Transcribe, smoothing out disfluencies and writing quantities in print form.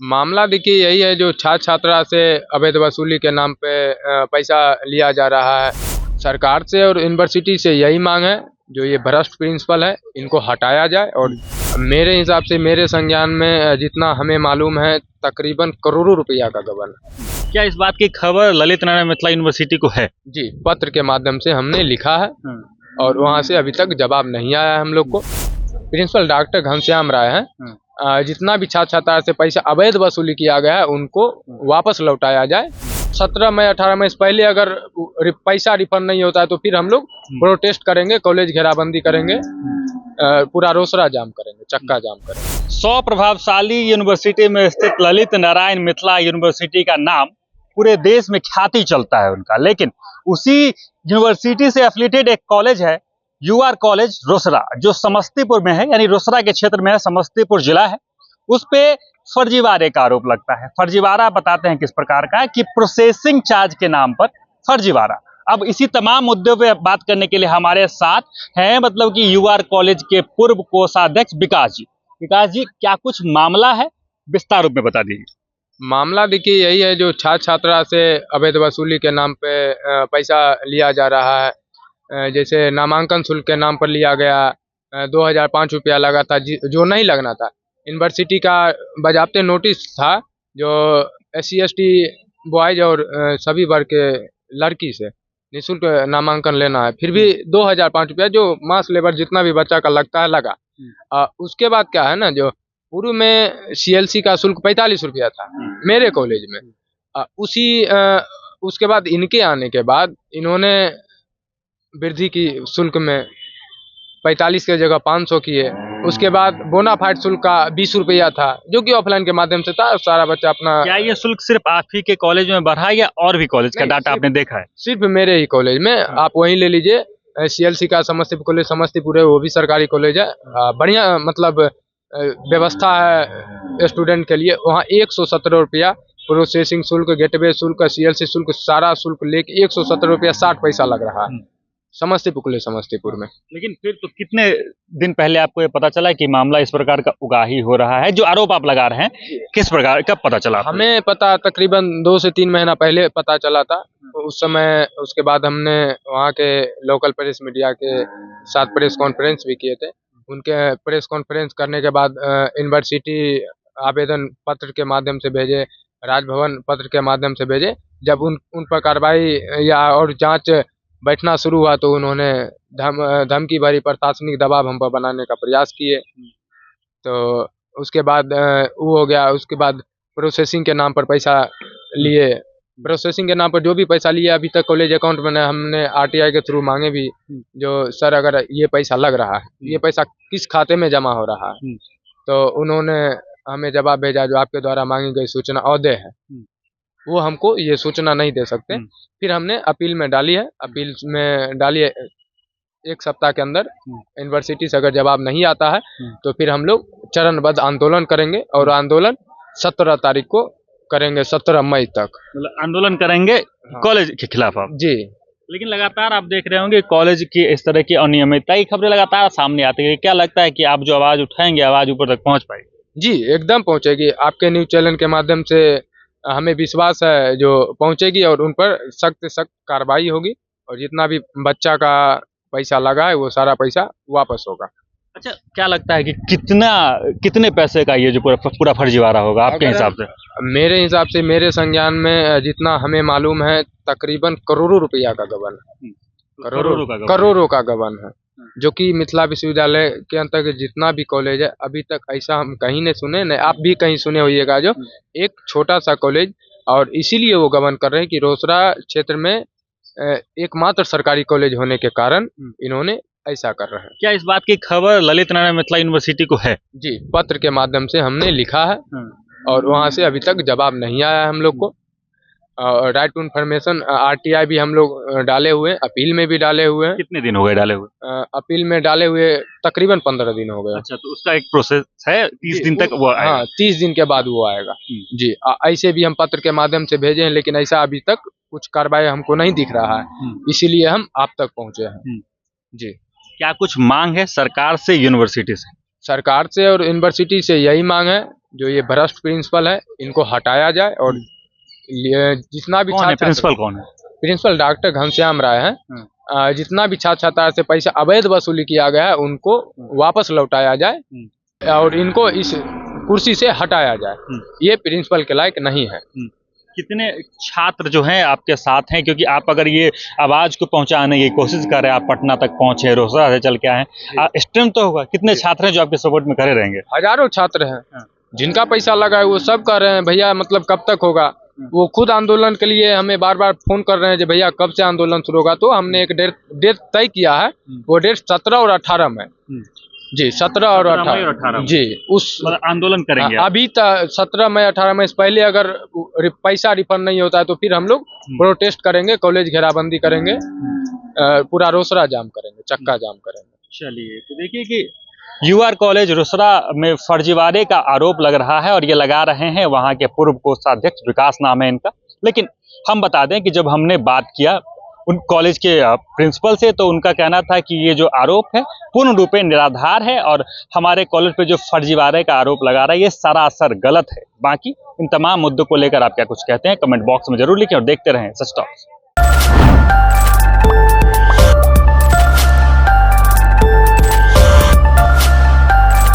मामला देखिए यही है, जो छात्र छात्रा से अवैध वसूली के नाम पे पैसा लिया जा रहा है। सरकार से और यूनिवर्सिटी से यही मांग है, जो ये भ्रष्ट प्रिंसिपल है इनको हटाया जाए। और मेरे हिसाब से, मेरे संज्ञान में जितना हमें मालूम है, तकरीबन करोड़ों रुपया का गबन है। क्या इस बात की खबर ललित नारायण मिथिला यूनिवर्सिटी को है? जी, पत्र के माध्यम से हमने लिखा है और वहाँ से अभी तक जवाब नहीं आया है हम लोग को। प्रिंसिपल डॉक्टर घनश्याम राय हैं, जितना भी छात्र छात्रा से पैसा अवैध वसूली किया गया है उनको वापस लौटाया जाए। 17 मई 18 मई से पहले अगर पैसा रिफंड नहीं होता है तो फिर हम लोग प्रोटेस्ट करेंगे, कॉलेज घेराबंदी करेंगे, पूरा रोसड़ा जाम करेंगे, चक्का जाम करेंगे। 100 प्रभावशाली यूनिवर्सिटी में स्थित ललित नारायण मिथिला यूनिवर्सिटी का नाम पूरे देश में ख्याति चलता है उनका, लेकिन उसी यूनिवर्सिटी से एफिलिएटेड एक कॉलेज है, यूआर कॉलेज रोसड़ा, जो समस्तीपुर में है, यानी रोसड़ा के क्षेत्र में है, समस्तीपुर जिला है। उस पे फर्जीवाड़े का आरोप लगता है। फर्जीवाड़ा बताते हैं किस प्रकार का है कि प्रोसेसिंग चार्ज के नाम पर फर्जीवाड़ा। अब इसी तमाम मुद्दों पे बात करने के लिए हमारे साथ हैं, मतलब कि यूआर कॉलेज के पूर्व कोषाध्यक्ष विकास जी। विकास जी, क्या कुछ मामला है, विस्तार रूप में बता दीजिए। मामला देखिए यही है, जो छात्र छात्रा से अवैध वसूली के नाम पे पैसा लिया जा रहा है। जैसे नामांकन शुल्क के नाम पर लिया गया, 2005 रुपया लगा था, जो नहीं लगना था। यूनिवर्सिटी का बाज़ाब्ते नोटिस था, जो SC ST बॉयज और सभी वर्ग के लड़की से निःशुल्क नामांकन लेना है, फिर भी 2005 रुपया जो मास लेबर जितना भी बच्चा का लगता है लगा। उसके बाद क्या है ना, जो पूर्व में CLC का शुल्क 45 रुपया था मेरे कॉलेज में। उसके बाद इनके आने के बाद इन्होंने वृद्धि की शुल्क में 45 की जगह 500 किए। उसके बाद बोनाफाइड शुल्क का 20 रुपया था, जो कि ऑफलाइन के माध्यम से था, सारा बच्चा अपना। क्या ये शुल्क सिर्फ आप ही के कॉलेज में बढ़ा है या और भी कॉलेज का डाटा आपने देखा है? सिर्फ मेरे ही कॉलेज में, आप वहीं ले लीजिए। CLC का समस्तीपुर कॉलेज, समस्तीपुर है, वो भी सरकारी कॉलेज है। बढ़िया मतलब व्यवस्था है स्टूडेंट के लिए। वहाँ 117 रुपया प्रोसेसिंग शुल्क, गेटवे शुल्क, CLC शुल्क, सारा शुल्क लेके 117 रुपया 60 पैसा लग रहा है समस्तीपुर कॉलेज, समस्तीपुर में। लेकिन फिर तो कितने दिन पहले आपको ये पता चला कि मामला इस प्रकार का उगाही हो रहा है, जो आरोप आप लगा रहे हैं, किस प्रकार, कब पता चला? हमें पता तकरीबन 2 से 3 महीना पहले पता चला था। उस समय उसके बाद हमने वहाँ के लोकल प्रेस मीडिया के साथ प्रेस कॉन्फ्रेंस भी किए थे। उनके प्रेस कॉन्फ्रेंस करने के बाद यूनिवर्सिटी आवेदन पत्र के माध्यम से भेजे, राजभवन पत्र के माध्यम से भेजे। जब उन पर कार्रवाई या और जांच बैठना शुरू हुआ तो उन्होंने धमकी भरी प्रशासनिक दबाव हम पर बनाने का प्रयास किए। तो उसके बाद वो हो गया। उसके बाद प्रोसेसिंग के नाम पर पैसा लिए। प्रोसेसिंग के नाम पर जो भी पैसा लिया अभी तक कॉलेज अकाउंट में हमने RTI के थ्रू मांगे भी, जो सर अगर ये पैसा लग रहा है, ये पैसा किस खाते में जमा हो रहा है, तो उन्होंने हमें जवाब भेजा, जो आपके द्वारा मांगी गई सूचना अवैध है, वो हमको ये सूचना नहीं दे सकते। फिर हमने अपील में डाली है। अपील में डाली है, 1 सप्ताह के अंदर यूनिवर्सिटी से अगर जवाब नहीं आता है तो फिर हम लोग चरणबद्ध आंदोलन करेंगे। और आंदोलन 17 तारीख को करेंगे, 17 मई तक आंदोलन करेंगे कॉलेज के खिलाफ आप? जी। लेकिन लगातार आप देख रहे होंगे कॉलेज की इस तरह की अनियमितता की खबरें लगातार सामने आती है। क्या लगता है कि आप जो आवाज उठाएंगे, आवाज ऊपर तक पहुंच पाएगी? जी, एकदम पहुंचेगी। आपके न्यूज चैनल के माध्यम से हमें विश्वास है जो पहुंचेगी, और उन पर सख्त से सख्त कार्रवाई होगी, और जितना भी बच्चा का पैसा लगा है वो सारा पैसा वापस होगा। अच्छा, क्या लगता है कि कितने पैसे का ये जो पूरा फर्जीवाड़ा होगा आपके हिसाब से? मेरे हिसाब से, मेरे संज्ञान में जितना हमें मालूम है, तकरीबन करोड़ों रुपया का गबन है। करोड़ों का गबन है, जो कि मिथिला विश्वविद्यालय के अंतर्गत जितना भी कॉलेज है, अभी तक ऐसा हम कहीं नहीं सुने, नहीं आप भी कहीं सुने होइएगा। जो एक छोटा सा कॉलेज, और इसीलिए वो गबन कर रहे हैं कि रोसड़ा क्षेत्र में एकमात्र सरकारी कॉलेज होने के कारण इन्होंने ऐसा कर रहे हैं। क्या इस बात की खबर ललित नारायण मिथिला यूनिवर्सिटी को है? जी, पत्र के माध्यम से हमने लिखा है और वहाँ से अभी तक जवाब नहीं आया हम लोग को। राइट टू इन्फॉर्मेशन RTI भी हम लोग डाले हुए, अपील में भी डाले हुए हैं। कितने दिन हो गए डाले हुए? अपील में डाले हुए तकरीबन 15 दिन हो गए। अच्छा, तो उसका एक प्रोसेस है, 30 दिन तक वो आएगा? हाँ, 30 दिन के बाद वो आएगा जी। ऐसे भी हम पत्र के माध्यम से भेजे हैं, लेकिन ऐसा अभी तक कुछ कार्रवाई हमको नहीं दिख रहा है, इसीलिए हम आप तक पहुँचे हैं जी। क्या कुछ मांग है सरकार से, यूनिवर्सिटी से? सरकार से और यूनिवर्सिटी से यही मांग है, जो ये भ्रष्ट प्रिंसिपल है इनको हटाया जाए और जितना भी कौन है प्रिंसिपल, कौन है? प्रिंसिपल डॉक्टर घनश्याम राय हैं। जितना भी छात्र छात्रा से पैसा अवैध वसूली किया गया है उनको वापस लौटाया जाए और इनको इस कुर्सी से हटाया जाए। ये प्रिंसिपल के लायक नहीं है। कितने छात्र जो हैं आपके साथ हैं, क्योंकि आप अगर ये आवाज को पहुंचाने की कोशिश कर रहे हैं, आप पटना तक पहुंचे, रोसड़ा से चल के आए हैं, स्ट्रेंथ तो होगा, कितने छात्र हैं जो आपके सपोर्ट में खड़े रहेंगे? हजारों छात्र हैं, जिनका पैसा लगा है वो सब कह रहे हैं भैया मतलब कब तक होगा। वो खुद आंदोलन के लिए हमें बार बार फोन कर रहे हैं कि भैया कब से आंदोलन शुरू होगा। तो हमने एक डेट तय किया है, वो डेट 17 और 18 में जी, 17 और 18 जी, उस आंदोलन करेंगे। अभी तक 17 मई 18 मई से पहले अगर पैसा रिफंड नहीं होता है तो फिर हम लोग प्रोटेस्ट करेंगे, कॉलेज घेराबंदी करेंगे, पूरा रोसड़ा जाम करेंगे, चक्का जाम करेंगे। चलिए, तो देखिए कि यूआर कॉलेज रोसड़ा में फर्जीवाड़े का आरोप लग रहा है और ये लगा रहे हैं वहां के पूर्व कोषाध्यक्ष, विकास नाम है इनका। लेकिन हम बता दें कि जब हमने बात किया उन कॉलेज के प्रिंसिपल से तो उनका कहना था कि ये जो आरोप है पूर्ण रूप से निराधार है और हमारे कॉलेज पे जो फर्जीवाड़े का आरोप लगा रहा है ये सरासर गलत है। बाकी इन तमाम मुद्दों को लेकर आप क्या कुछ कहते हैं कमेंट बॉक्स में जरूर लिखें और देखते रहें सच टॉक्स।